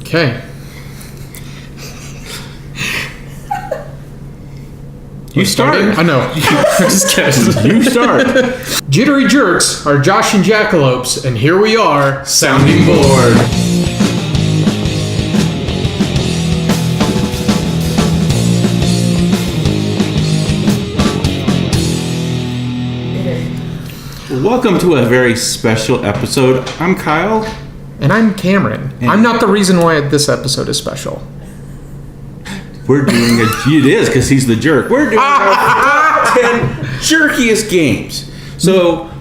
Okay. You start. I know. I'm just kidding. You start. Jittery jerks are Josh and Jackalopes, and here we are, sounding board. Welcome to a very special episode. I'm Kyle. And I'm Cameron. I'm not the reason why this episode is special. We're doing it is because he's the jerk. We're doing our top 10 jerkiest games. So,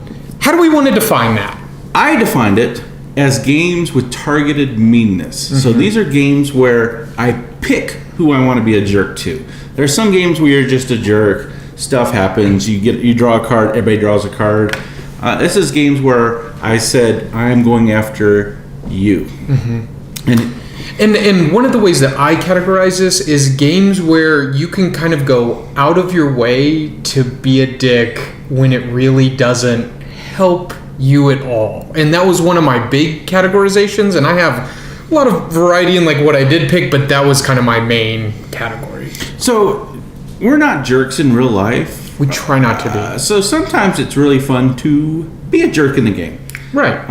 how do we want to define that? I defined it as games with targeted meanness. So these are games where I pick who I want to be a jerk to. There's some games where you're just a jerk. Stuff happens. You draw a card. Everybody draws a card. This is games where I said I am going after you. And one of the ways that I categorize this is games where you can kind of go out of your way to be a dick when it really doesn't help you at all. And that was one of my big categorizations, and I have a lot of variety in like what I did pick, but that was kind of my main category. So we're not jerks in real life. We try not to be. So sometimes it's really fun to be a jerk in the game. Right.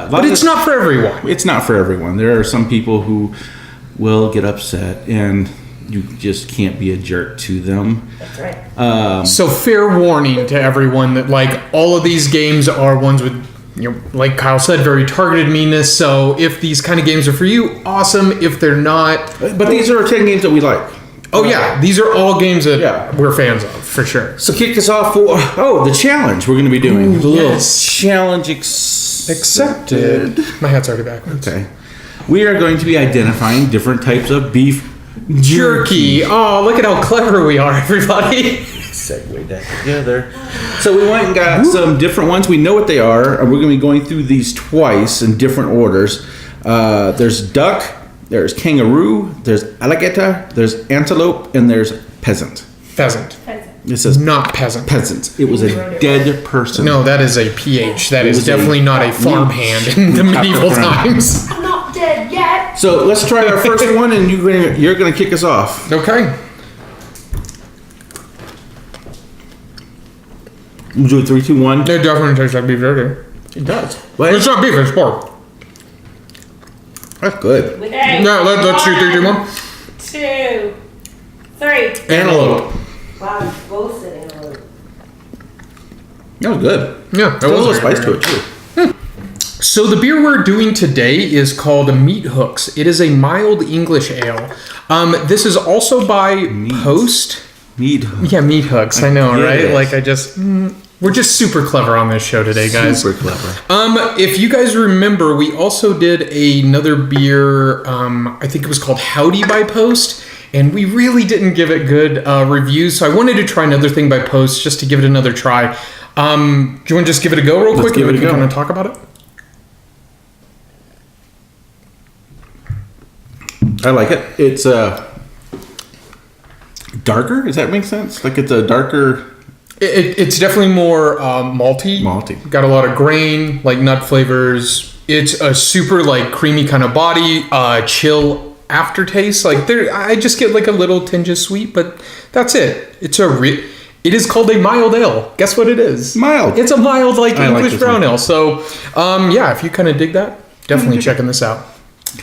But it's not for everyone. It's not for everyone. There are some people who will get upset and you just can't be a jerk to them. That's right. So fair warning to everyone that like all of these games are ones with, you know, like Kyle said, very targeted meanness. So if these kind of games are for you, awesome. If they're not. But these are 10 games that we like. Oh yeah, these are all games that we're fans of, for sure. So kick us off for, the challenge we're going to be doing. The little challenge Accepted. My hat's already backwards. Okay. We are going to be identifying different types of beef Jerky. Oh, look at how clever we are, everybody. Segue that together. So we went and got some different ones. We know what they are, and we're going to be going through these twice in different orders. There's duck, there's kangaroo, there's alligator, there's antelope, and there's peasant. Pheasant. It says Not peasant. peasant. It was a dead person. No, that is a PH. That is was definitely not a farmhand in the medieval times. I'm not dead yet. So let's try our first one, and you're gonna kick us off. Okay. We'll do it 3, 2, 1. It definitely tastes like beef jerky. It does. It's not beef, it's pork. That's good. Okay. Yeah, let's do 3, 2, 1. 2, 3. Antelope. Wow, you both said antelope. That was good. Yeah, There's a little spice to it too. So the beer we're doing today is called Meat Hooks. It is a mild English ale. This is also by Post. Meat. Yeah, Meat Hooks. I know, right? Yes. Like we're just super clever on this show today, guys. Super clever. If you guys remember, we also did another beer. I think it was called Howdy by Post. And we really didn't give it good reviews, so I wanted to try another thing by Post just to give it another try. Do you want to just give it a go real quick, and we can kind of talk about it? I like it. It's darker. Does that make sense? Like it's a darker. It's definitely more malty. Malty. Got a lot of grain, like nut flavors. It's a super like creamy kind of body, chill aftertaste. Like I just get like a little tinge of sweet, but that's it. It is called a mild ale. Guess what it is? Mild. It's a mild like English this brown one. ale. So yeah, if you kind of dig that, definitely checking this out.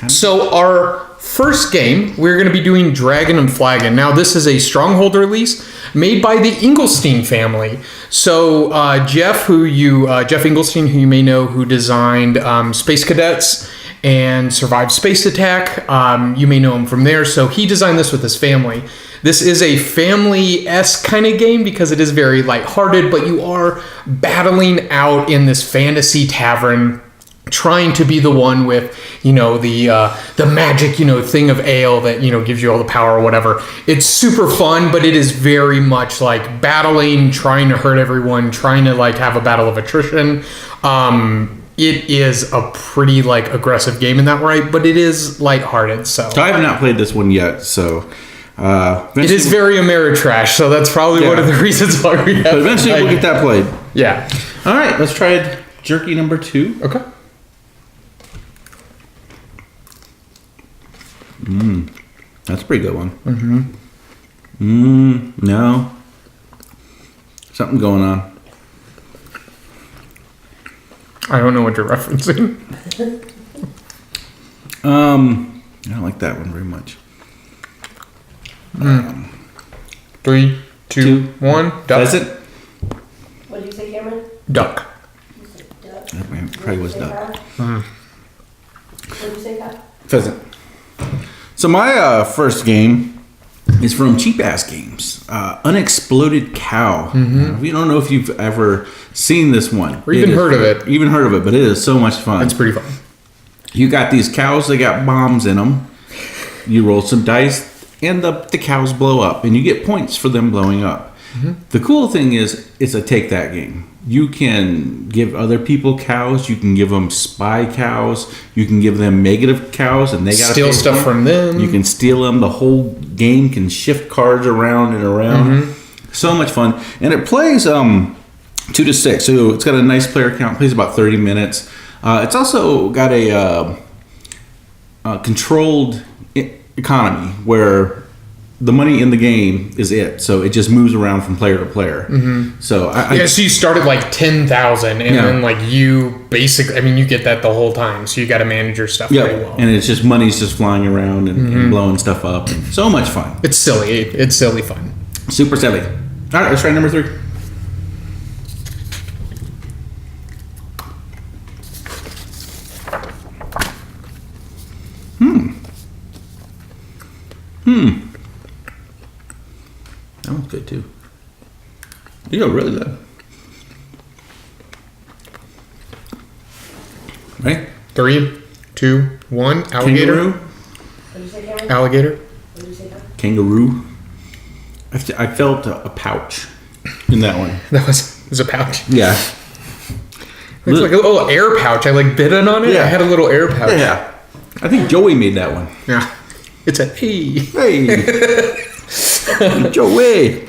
So our first game, we're going to be doing Dragon and Flagon. Now this is a Stronghold release made by the Engelstein family. So Jeff Engelstein, who you may know, who designed Space Cadets and Survived Space Attack. You may know him from there. So he designed this with his family. This is a family-esque kind of game because it is very lighthearted, but you are battling out in this fantasy tavern, trying to be the one with, the magic, thing of ale that, gives you all the power or whatever. It's super fun, but it is very much like battling, trying to hurt everyone, trying to like have a battle of attrition. It is a pretty like aggressive game in that way, but it is lighthearted. So I have not played this one yet, so it is very Ameritrash. So that's probably one of the reasons why we have. But eventually we'll get that played. Yeah. All right, let's try jerky number 2. Okay. That's a pretty good one. No. Something going on. I don't know what you're referencing. I don't like that one very much. 3, 2, 1. Duck. Pheasant? What did you say, Cameron? Duck. You said duck. That probably was duck. What did you say, Pat? Pheasant. So my first game is from Cheap Ass Games. Unexploded Cow. We don't know if you've ever seen this one. Or even heard of it. Even heard of it, but it is so much fun. It's pretty fun. You got these cows, they got bombs in them. You roll some dice, and the cows blow up, and you get points for them blowing up. The cool thing is, it's a take that game. You can give other people cows, you can give them spy cows, you can give them negative cows, and they got to Steal stuff from them. You can steal them. The whole game can shift cards around and around. So much fun, and it plays 2 to 6. So it's got a nice player count. Plays about 30 minutes. It's also got a controlled economy where the money in the game is it. So it just moves around from player to player. So so you start at like 10,000 and then like you basically, I mean, you get that the whole time. So you got to manage your stuff pretty well. And it's just money's just flying around and blowing stuff up. And so much fun. It's silly. It's silly fun. Super silly. All right, let's try number 3. That one's good too. You know, really good. Right? 3, 2, 1. Alligator. Kangaroo. What did you say, Cameron? Alligator. What did you say, Pat? Kangaroo. I felt a pouch in that one. That was a pouch. Yeah. It looks like a little air pouch. I like bit in on it. Yeah. I had a little air pouch. Yeah. I think Joey made that one. Yeah. It's a hey. Hey. Joey.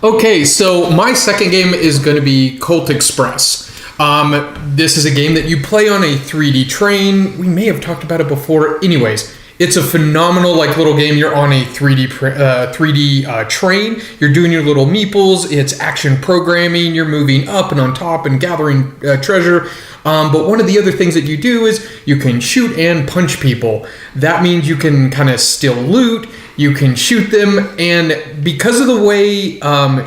Okay, so my second game is going to be Colt Express. This is a game that you play on a 3D train. We may have talked about it before. Anyways, it's a phenomenal like little game. You're on a 3D train. You're doing your little meeples. It's action programming. You're moving up and on top and gathering treasure. But one of the other things that you do is you can shoot and punch people. That means you can kind of steal loot. You can shoot them. And because of the way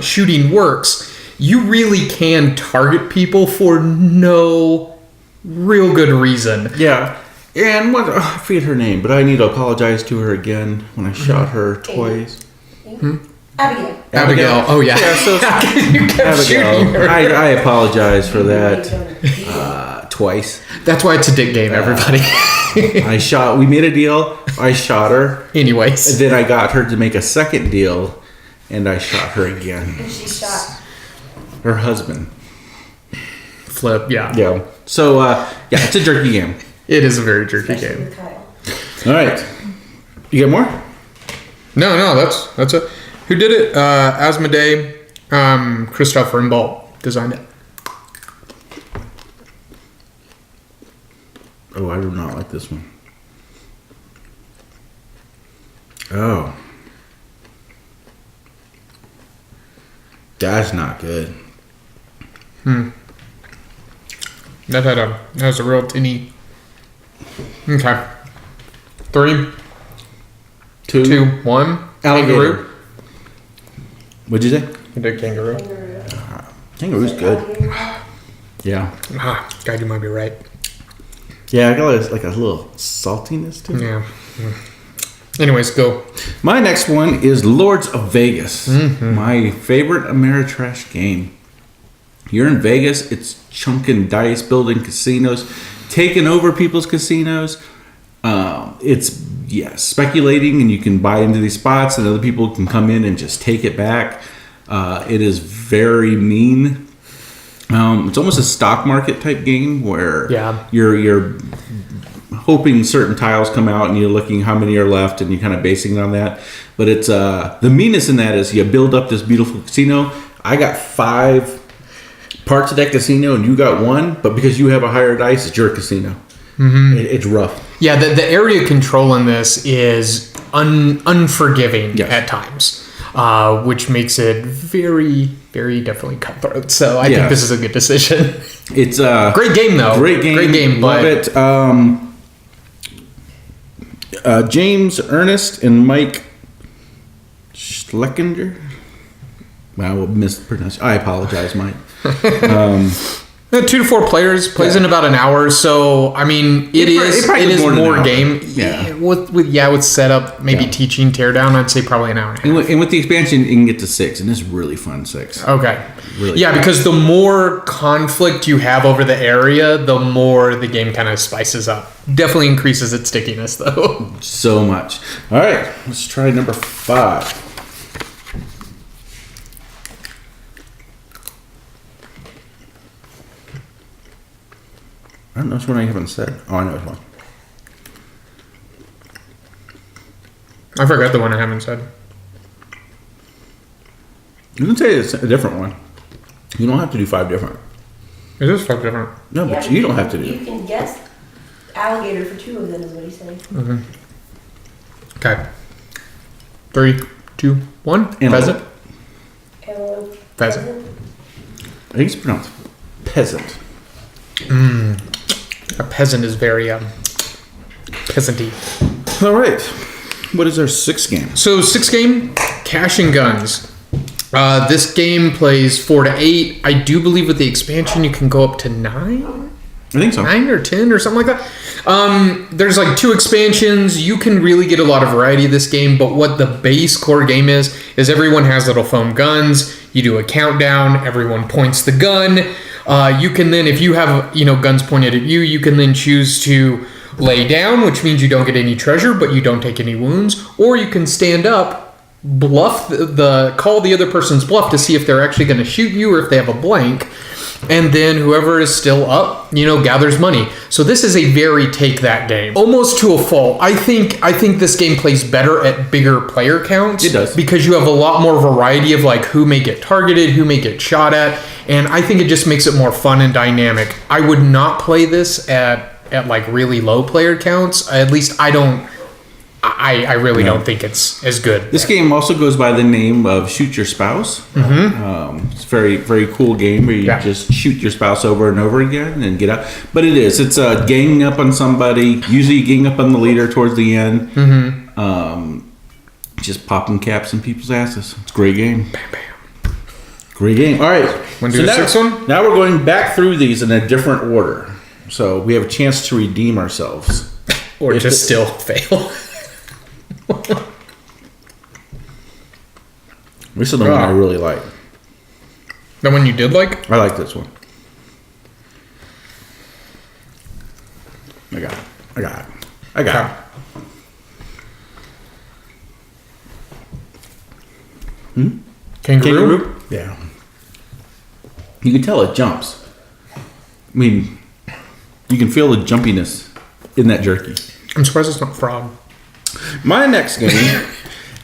shooting works, you really can target people for no real good reason. Yeah. And I forget her name, but I need to apologize to her again when I shot her twice. Abigail. Abigail. Oh, yeah. Yeah, so You kept shooting Abigail. her. I apologize for that twice. That's why it's a dick game, everybody. We made a deal. I shot her. Anyways. And then I got her to make a second deal, and I shot her again. And she shot. Her husband. Flip, yeah. Yeah. So, it's a jerky game. It is a very jerky Especially game. with Kyle. All right. You got more? No, that's it. Who did it? Asmodee. Christoph Rimbault designed it. Oh, I do not like this one. Oh. That's not good. That has a real tinny. Okay. 3, 2, 1. Alligator. Kangaroo. What'd you say? You did kangaroo. Kangaroo's good. Yeah. God, you might be right. Yeah, I got like a little saltiness to it. Yeah. Anyways, go. My next one is Lords of Vegas. My favorite Ameritrash game. You're in Vegas. It's chunking dice, building casinos, taking over people's casinos. It's speculating, and you can buy into these spots, and other people can come in and just take it back. It is very mean. It's almost a stock market type game where you're hoping certain tiles come out, and you're looking how many are left, and you're kind of basing it on that. But it's the meanness in that is you build up this beautiful casino. I got 5 parts of that casino, and you got 1, but because you have a higher dice, it's your casino. It's rough. Yeah, the area control in this is unforgiving Yes. at times, which makes it very, very definitely cutthroat. So I think Yes. this is a good decision. It's Great game, though. Great game. Great game. Love But it. James Ernest and Mike Schleckinger. Well, I will mispronounce. I apologize, Mike. 2 to 4 players plays in about an hour. So I mean, it probably is more than an more hour. game. Yeah. With setup, maybe Yeah. teaching teardown. I'd say probably an hour and a half. And with the expansion, you can get to 6, and it's really fun 6. Okay. Really Yeah, cool. because the more conflict you have over the area, the more the game kind of spices up. Definitely increases its stickiness, though. So much. All right, let's try number 5. I don't know which one I haven't said. Oh, I know which one. I forgot the one I haven't said. You can say it's a different one. You don't have to do 5 different. It is fuck different. No, Yeah, but you don't have to do. You can guess alligator for 2 of them, is what he's saying. Okay. 3, 2, 1. Antelope. Pheasant. Antelope. Pheasant. I think it's pronounced peasant. A peasant is very peasanty. All right. What is our 6th game? So 6 game, Cash and Guns. This game plays 4 to 8. I do believe with the expansion you can go up to 9. I think so. 9 or 10 or something like that. There's like 2 expansions. You can really get a lot of variety of this game, but what the base core game is everyone has little foam guns. You do a countdown, everyone points the gun. You can then, if you have, guns pointed at you, you can then choose to lay down, which means you don't get any treasure, but you don't take any wounds, or you can stand up, bluff call the other person's bluff to see if they're actually going to shoot you or if they have a blank. And then whoever is still up, gathers money. So this is a very take that game, almost to a fault. I think this game plays better at bigger player counts. It does. Because you have a lot more variety of like who may get targeted, who may get shot at, and I think it just makes it more fun and dynamic. I would not play this at like really low player counts. At least I don't. I really don't think it's as good. This game also goes by the name of Shoot Your Spouse. It's a very, very cool game where you just shoot your spouse over and over again and get out. But it's ganging up on somebody, usually ganging up on the leader towards the end. Just popping caps in people's asses. It's a great game. Bam, bam. Great game. All right. Wanna do the 6th one? Now we're going back through these in a different order. So we have a chance to redeem ourselves. Or If just it- still fail. This is the one I really like. The one you did like? I like this one. I got it. Kangaroo? Yeah. You can tell it jumps. I mean, you can feel the jumpiness in that jerky. I'm surprised it's not frog. My next game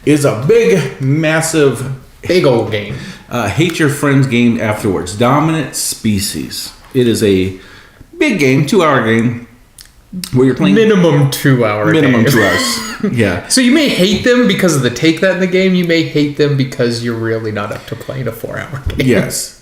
is a big, massive Big old game. hate your friends game afterwards. Dominant Species. It is a big game, 2-hour game where you're playing Minimum 2 hour minimum game. 2 hours. Yeah. So you may hate them because of the take that in the game. You may hate them because you're really not up to playing a 4 hour game. Yes.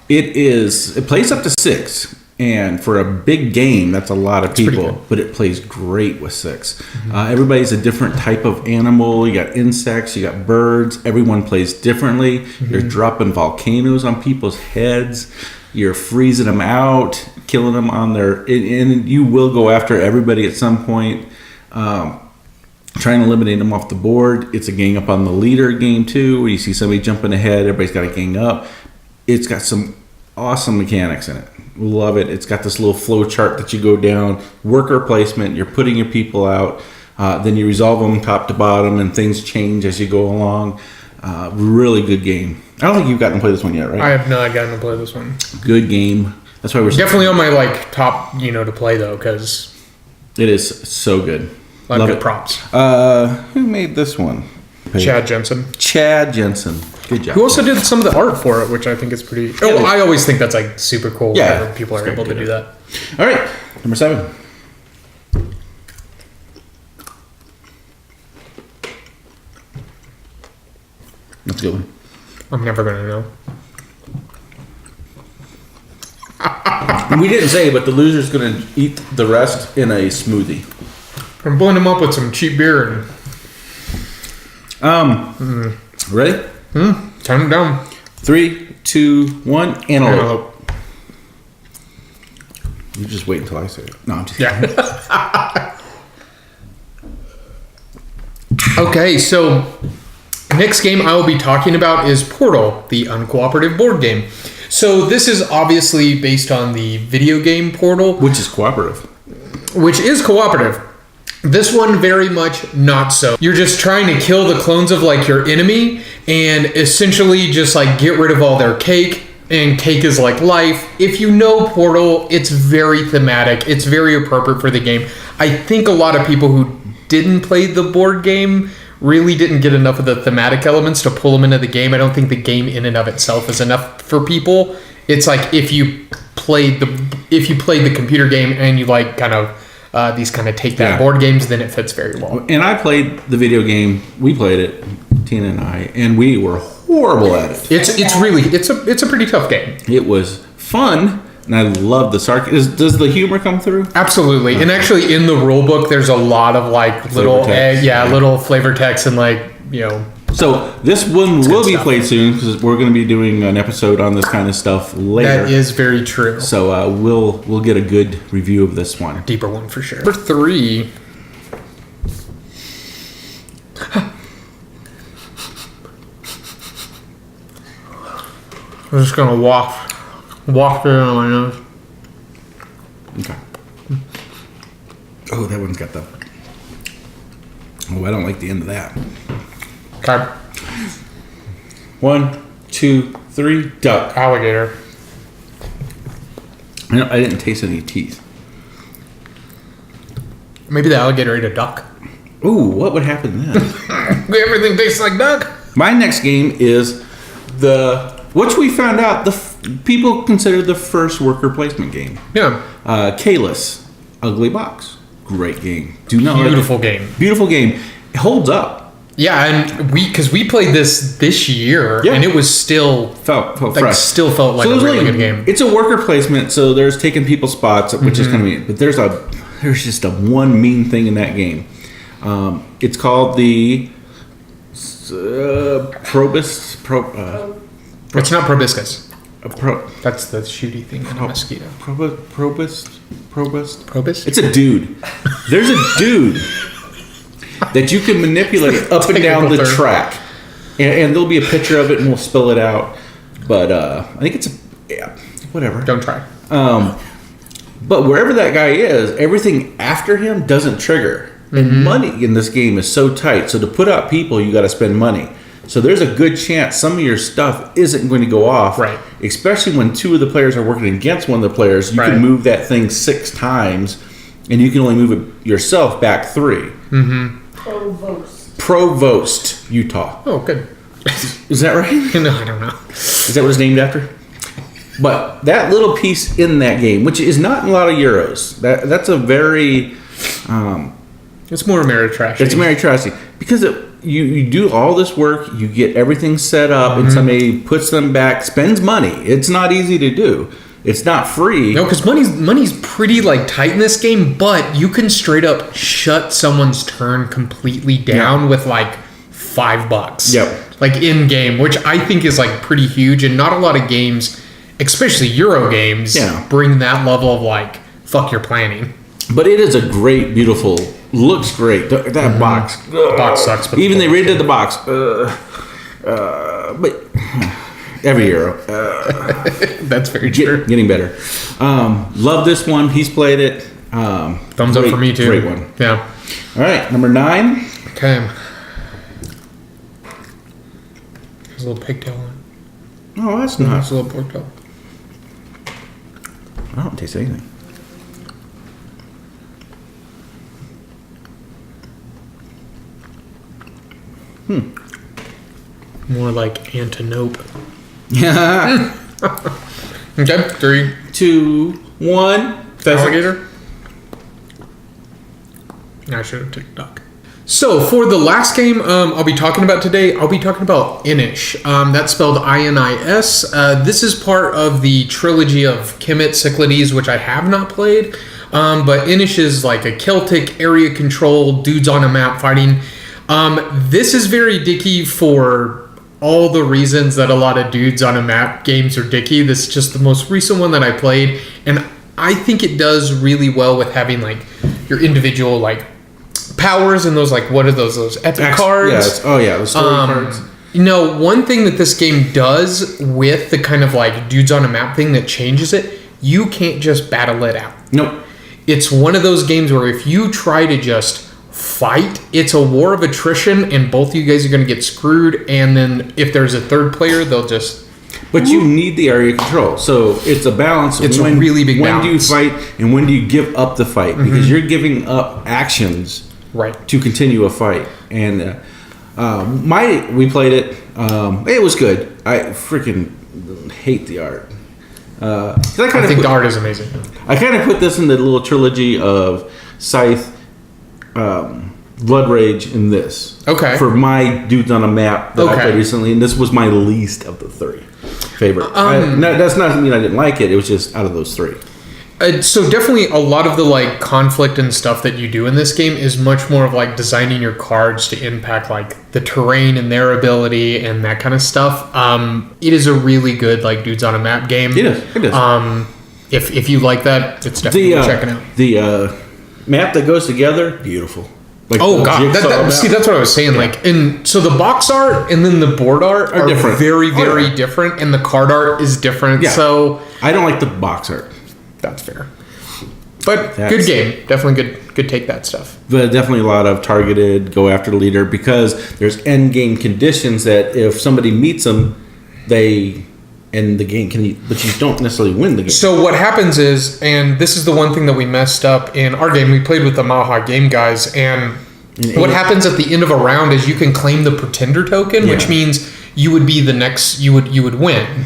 It plays up to 6. And for a big game, that's a lot of pretty people, good. but it plays great with 6. Everybody's a different type of animal. You got insects, you got birds. Everyone plays differently. You're dropping volcanoes on people's heads. You're freezing them out, killing them on their, and you will go after everybody at some point. Trying to eliminate them off the board. It's a gang up on the leader game too, where you see somebody jumping ahead, everybody's got to gang up. It's got some awesome mechanics in it. Love it. It's got this little flow chart that you go down, worker placement, you're putting your people out, then you resolve them top to bottom, and things change as you go along. Really good game. I don't think you've gotten to play this one yet, right? I have not gotten to play this one. Good game. That's why we're Definitely on my like top, to play though, because It is so good. I Love good it. props. Who made this one? Chad Jensen, Chad Jensen. Good job. who also did some of the art for it, which I think is pretty. Oh, I always think that's like super cool. Yeah. whenever people are It's able to great. do that. All right, number 7. That's a good one. I'm never gonna know. We didn't say, but the loser's going to eat the rest in a smoothie. I'm blowing them up with some cheap beer and Ready? turn them down. 3, 2, 1. Antelope. Antelope. You just wait until I say it. No, I'm just Yeah. Okay, so next game I will be talking about is Portal, the uncooperative board game. So this is obviously based on the video game Portal, Which is cooperative. which is cooperative. This one very much not so. You're just trying to kill the clones of like your enemy and essentially just like get rid of all their cake, and cake is like life. If you know Portal, it's very thematic. It's very appropriate for the game. I think a lot of people who didn't play the board game really didn't get enough of the thematic elements to pull them into the game. I don't think the game in and of itself is enough for people. It's like if you played the computer game and you like kind of these kind of take that Yeah. board games, then it fits very well. And I played the video game. We played it, Tina and I, and we were horrible at it. It's a pretty tough game. It was fun, and I love the sarcasm. Does the humor come through? Absolutely. And actually in the rule book there's a lot of like little text. little flavor text and like, you know, So this one will good be stuff. played soon because we're going to be doing an episode on this kind of stuff later. that is very true. So we'll get a good review of this one. Deeper one for sure. Number 3. I'm just gonna waft it on my nose. Okay. Oh, that one's got the. Oh, I don't like the end of that. Okay. 1, 2, 3, duck. Alligator. I didn't taste any teeth. Maybe the alligator ate a duck. Ooh, what would happen then? Everything tastes like duck. My next game is which we found out people consider the first worker placement game. Yeah. Kalis, Ugly Box, great game. Do not Beautiful game. beautiful game. It holds up. Yeah, and because we played this year, Yeah. and it was still Felt like fresh. still felt like So a there's really only- good game. It's a worker placement, so there's taking people's spots, which is kind of neat. But there's just a one mean thing in that game. It's called the Probus. It's not proboscis. Pro, That's the shooty thing in a mosquito. Probus. Probus? It's a dude. There's a dude that you can manipulate up and down the Technical term. track, and there'll be a picture of it, and we'll spell it out. But I think it's whatever. Don't try. But wherever that guy is, everything after him doesn't trigger. And money in this game is so tight. So to put out people, you got to spend money. So there's a good chance some of your stuff isn't going to go off. Right. Especially when 2 of the players are working against one of the players. You Right. can move that thing 6 times, and you can only move it yourself back 3. Provost, Utah. Oh, good. Is that right? No, I don't know. Is that what it's named after? But that little piece in that game, which is not a lot of euros, that's a very It's more Ameritrash. it's very trusty because you do all this work, you get everything set up, and somebody puts them back, spends money. It's not easy to do. It's not free. No, because money's pretty like tight in this game, but you can straight up shut someone's turn completely down with like $5. Yep. Like in game, which I think is like pretty huge, and not a lot of games, especially Euro games, Yeah. bring that level of like fuck your planning. But it is a great, beautiful, looks great. That box. Box sucks, but Even they redid the box. But every Euro. That's very true. Getting better. Love this one. He's played it. Thumbs up Great- for me too. Great one. Yeah. All right, number 9. Okay. There's a little pigtail on it. Oh, that's There's nice. a little pork tail. I don't taste anything. More like antelope. Yeah. Okay, 3. 2, 1. Alligator. I should have took duck. So for the last game I'll be talking about today, I'll be talking about Inish. That's spelled INIS. This is part of the trilogy of Kemet Cyclades, which I have not played. But Inish is like a Celtic area control, dudes on a map fighting. This is very dicky for all the reasons that a lot of dudes on a map games are dicky. This is just the most recent one that I played. And I think it does really well with having like your individual like powers and those like what are those epic cards? Yeah, the story cards. One thing that this game does with the kind of like dudes on a map thing that changes it, you can't just battle it out. Nope. It's one of those games where if you try to just fight, it's a war of attrition and both of you guys are going to get screwed, and then if there's a third player, they'll just... But you need the area control, so it's a balance. It's a really big balance. When do you fight and when do you give up the fight? Because you're giving up actions to continue a fight. And we played it. It was good. I freaking hate the art. I think the art is amazing. I kind of put this in the little trilogy of Scythe, Blood Rage, and this. Okay. For my dudes on a map that I played recently, and this was my least of the three favorite. That's not mean I didn't like it. It was just out of those three. So definitely a lot of the like conflict and stuff that you do in this game is much more of like designing your cards to impact like the terrain and their ability and that kind of stuff. It is a really good like dudes on a map game. It is. If you like that, it's definitely worth checking out. The map that goes together, beautiful. Like that's what I was saying. Like, and so the box art and then the board art are different. Very different, and the card art is different. Yeah. So I don't like the box art. That's fair. But good game. Definitely good take that stuff. But definitely a lot of targeted, go after the leader, because there's end game conditions that if somebody meets them, they end the game. But you don't necessarily win the game. So what happens is, and this is the one thing that we messed up in our game, we played with the Maha game guys, and what happens at the end of a round is you can claim the pretender token, which means you would be the next, you would win.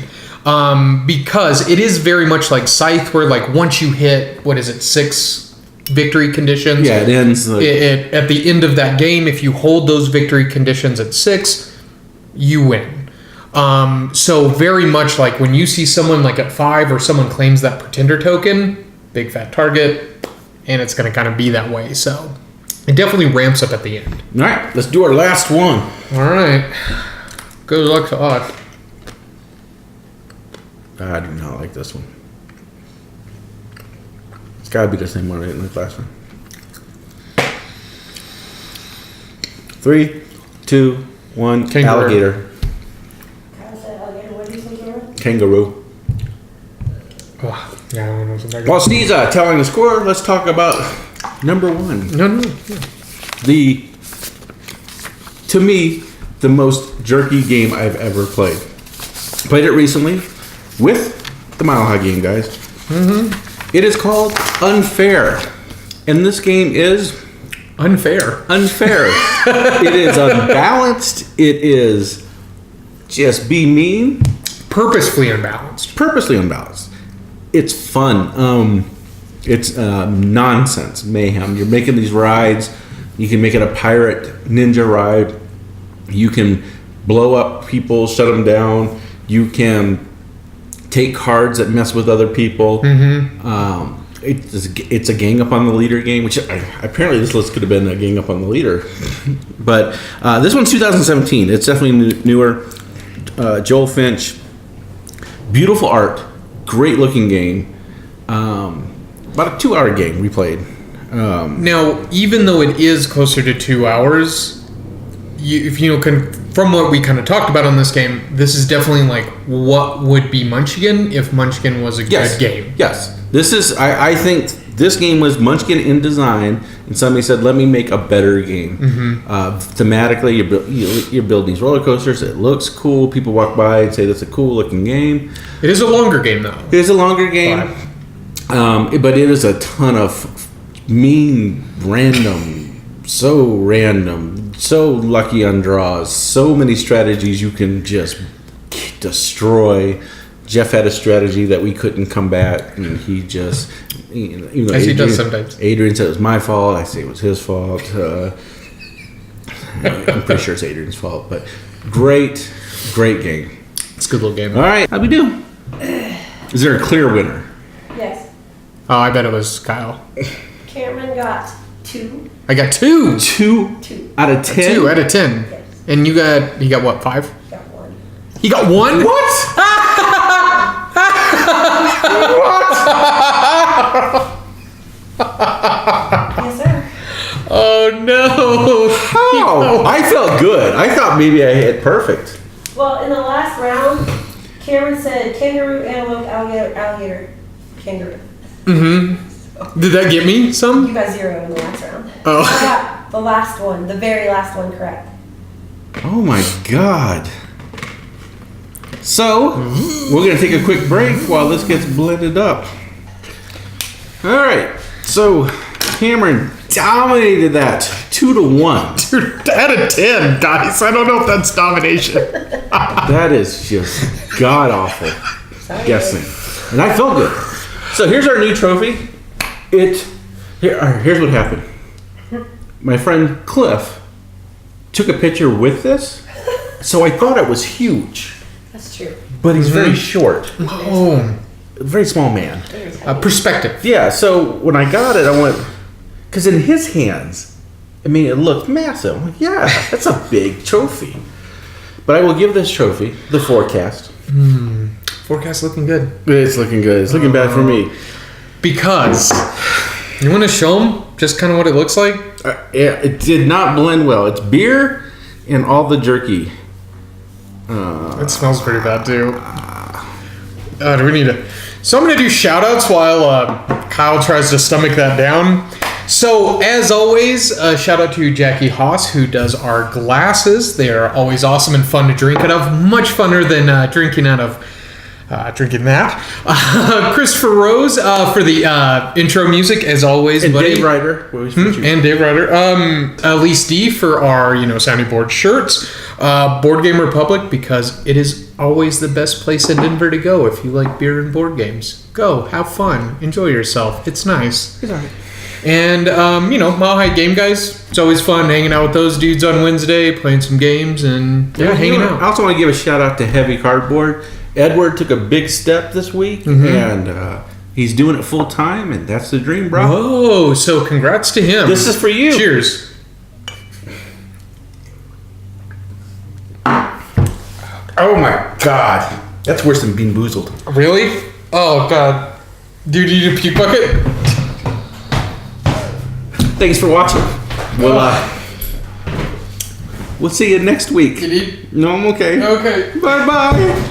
Because it is very much like Scythe, where like once you hit 6 victory conditions, it ends at the end of that game. If you hold those victory conditions at 6, you win. So very much like when you see someone like at 5 or someone claims that pretender token, big fat target, and it's going to kind of be that way. So it definitely ramps up at the end. All right, let's do our last one. All right, good luck to us. I do not like this one. It's got to be the same one right in the last one. 3, 2, 1. Kangaroo. Alligator. What do you think, Aaron? Kangaroo. Oh, yeah, I don't know something like While Steve's telling the score, let's talk about number 1. No. To me, the most jerky game I've ever played. Played it recently with the Mile High game guys. It is called Unfair, and this game is unfair. It is unbalanced. It is just be mean, purposefully unbalanced. It's fun. It's nonsense, mayhem. You're making these rides. You can make it a pirate ninja ride. You can blow up people, shut them down. You can take cards that mess with other people. It's a gang up on the leader game, which apparently this list could have been a gang up on the leader. But this one's 2017. It's definitely newer. Joel Finch. Beautiful art. Great looking game. About a 2-hour game we played. Now, even though it is closer to 2 hours, from what we kind of talked about on this game, this is definitely like what would be Munchkin if Munchkin was a good game. Yes. This is, I think this game was Munchkin in design, and somebody said, let me make a better game. Thematically, you build these roller coasters. It looks cool. People walk by and say, that's a cool looking game. It is a longer game, though. It is a longer game. But it is a ton of mean, random, so lucky on draws, so many strategies you can just destroy. Jeff had a strategy that we couldn't combat, and he just, even though as he does sometimes. Adrian said it was my fault, I say it was his fault. I'm pretty sure it's Adrian's fault, but great game. It's a good little game. All right, how'd we do? Is there a clear winner? Yes. Oh, I bet it was Kyle. Cameron got 2. I got 2. 2 out of 10. 2 out of 10. Yes. And you got what, 5? Got 1. He got 1? What? Yes, sir. Oh no! How? I felt good. I thought maybe I hit perfect. Well, in the last round, Cameron said kangaroo, antelope, alligator, kangaroo. Did that get me You some? got 0 in the last round. Oh. I got the last one, the very last one correct. Oh my god. So, we're going to take a quick break while this gets blended up. Alright, so Cameron dominated that 2-1. Dude, out of 10, guys. I don't know if that's domination. That is just god awful guessing. And I felt good. So here's our new trophy. Here's what happened. My friend Cliff took a picture with this, so I thought it was huge. That's true. But he's very short. Oh, Very small man. perspective. Yeah, so when I got it, I went, because in his hands, I mean, it looked massive. I'm like, yeah, that's a big trophy. But I will give this trophy the forecast. Forecast looking good. It's looking good. It's looking bad for me. Because you want to show them just kind of what it looks like. Yeah, it did not blend well. It's beer and all the jerky. It smells pretty bad too. Do we need to? So I'm gonna do shout outs while Kyle tries to stomach that down. So as always, shout out to Jackie Haas who does our glasses. They are always awesome and fun to drink out of. Much funner than drinking out of drinking that. Christopher Rose for the intro music as always. And buddy. Dave Ryder. And Dave Ryder. Elise D for our, sounding board shirts. Board Game Republic because it is always the best place in Denver to go if you like beer and board games. Go, have fun, enjoy yourself. It's nice. It's all right. And, Mile High Game Guys. It's always fun hanging out with those dudes on Wednesday, playing some games and hanging out. I also want to give a shout out to Heavy Cardboard. Edward took a big step this week, and he's doing it full time, and that's the dream, bro. Whoa, so congrats to him. This is for you. Cheers. Oh my god, that's worse than Bean Boozled. Really? Oh, God. Dude, you need a puke bucket? Thanks for watching. We'll see you next week. You need? No, I'm okay. Okay. Bye bye.